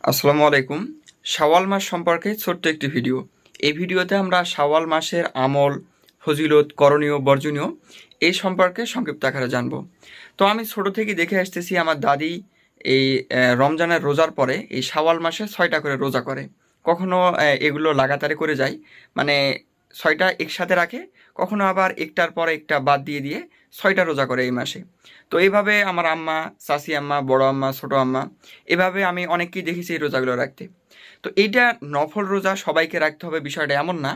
আসসালামু আলাইকুম। শাওয়াল মাস সম্পর্কে ছোট্ট একটি ভিডিও। এই ভিডিওতে আমরা শাওয়াল মাসের আমল, ফজিলত, করণীয়, বর্জনীয় এই সম্পর্কে সংক্ষিপ্ত আকারে জানব। তো আমি ছোট থেকেই দেখে আসতেছি আমার দাদি এই রমজানের রোজার পরে এই শাওয়াল মাসে 6টা করে রোজা করে। কখনো এগুলো লাগাতারে করে যায়, মানে 6টা একসাথে রাখে, কখনো আবার একটার পরে একটা বাদ দিয়ে দিয়ে 6টা রোজা করে এই মাসে। তো এইভাবে আমার আম্মা, চাচি আম্মা, বড় আম্মা, ছোট আম্মা, এভাবে আমি অনেককেই দেখেছি এই রোজাগুলো রাখতে। তো এইটা নফল রোজা সবাইকে রাখতে হবে বিষয়টা এমন না।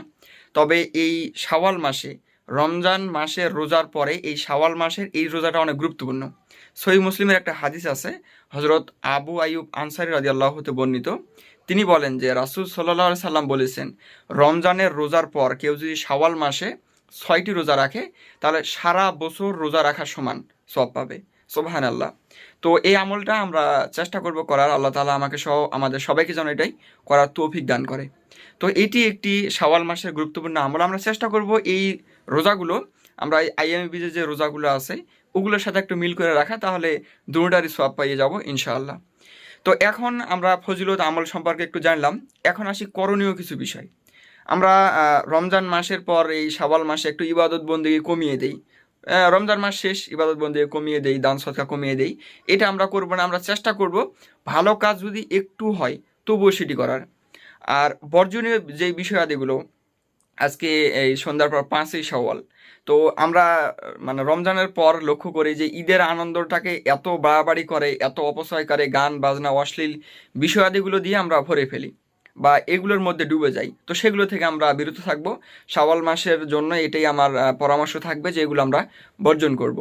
তবে এই শাওয়াল মাসে, রমজান মাসের রোজার পরে এই শাওয়াল মাসের এই রোজাটা অনেক গুরুত্বপূর্ণ। সহিহ মুসলিমের একটা হাদিস আছে, হজরত আবু আইয়ুব আনসারী রাদিয়াল্লাহু হতে বর্ণিত। তিনি বলেন যে রাসূল সাল্লাল্লাহু আলাইহি সাল্লাম বলেছেন, রমজানের রোজার পর কেউ যদি শাওয়াল মাসে 6টি রোজা রাখে তাহলে সারা বছর রোজা রাখার সমান সওয়াব পাবে। সুবহানাল্লাহ। তো এই আমলটা আমরা চেষ্টা করব করার। আল্লাহ তাআলা আমাকে সহ আমাদের সবাইকে যেন এটাই করার তৌফিক দান করে। তো এটি একটি শাওয়াল মাসের গুরুত্বপূর্ণ আমল। আমরা চেষ্টা করব এই রোজাগুলো আমরা এই আইএমবিতে যে রোজাগুলো আছে ওগুলোর সাথে একটু মিল করে রাখা, তাহলে দুটোটারই সওয়াব পাইয়ে যাব ইনশাআল্লাহ। তো এখন আমরা ফজিলত আমল সম্পর্কে একটু জানলাম। এখন আসি করণীয় কিছু বিষয়। আমরা রমজান মাসের পর এই শাওয়াল মাসে একটু ইবাদত বন্দেগী কমিয়ে দেই। রমজান মাস শেষ, ইবাদত বন্দেগী কমিয়ে দেই, দান সদকা কমিয়ে দেই। এটা আমরা করব না। আমরা চেষ্টা করব ভালো কাজ যদি একটু হয় তবুও সেটি করার। আর বর্জনীয় যেই বিষয়াদিগুলো, আজকে এই সন্ধ্যার পর 5ই শাওয়াল। তো আমরা মানে রমজানের পর লক্ষ্য করি যে ঈদের আনন্দটাকে এত বাড়াবাড়ি করে, এত অপচয় করে, গান বাজনা অশ্লীল বিষয়াদিগুলো দিয়ে আমরা ভরে ফেলি বা এগুলোর মধ্যে ডুবে যাই। তো সেগুলো থেকে আমরা বিরত থাকবো। শাওয়াল মাসের জন্য এটাই আমার পরামর্শ থাকবে যে এগুলো আমরা বর্জন করব।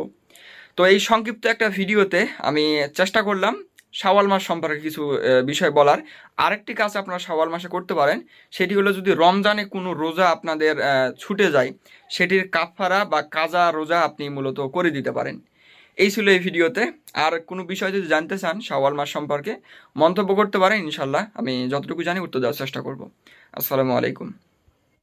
তো এই সংক্ষিপ্ত একটা ভিডিওতে আমি চেষ্টা করলাম শাওয়াল মাস সম্পর্কে কিছু বিষয় বলার। আরেকটি কাজ আপনারা শাওয়াল মাসে করতে পারেন, সেটি হলো যদি রমজানে কোনো রোজা আপনাদের ছুটে যায়, সেটির কাফারা বা কাজা রোজা আপনি মূলত করে দিতে পারেন। এই ছিল এই ভিডিওতে। আর কোনো বিষয় যদি জানতে চান শাওয়াল মাস সম্পর্কে মন্তব্য করতে পারেন, ইনশাল্লাহ আমি যতটুকু জানি উত্তর দেওয়ার চেষ্টা করব। আসসালামু আলাইকুম।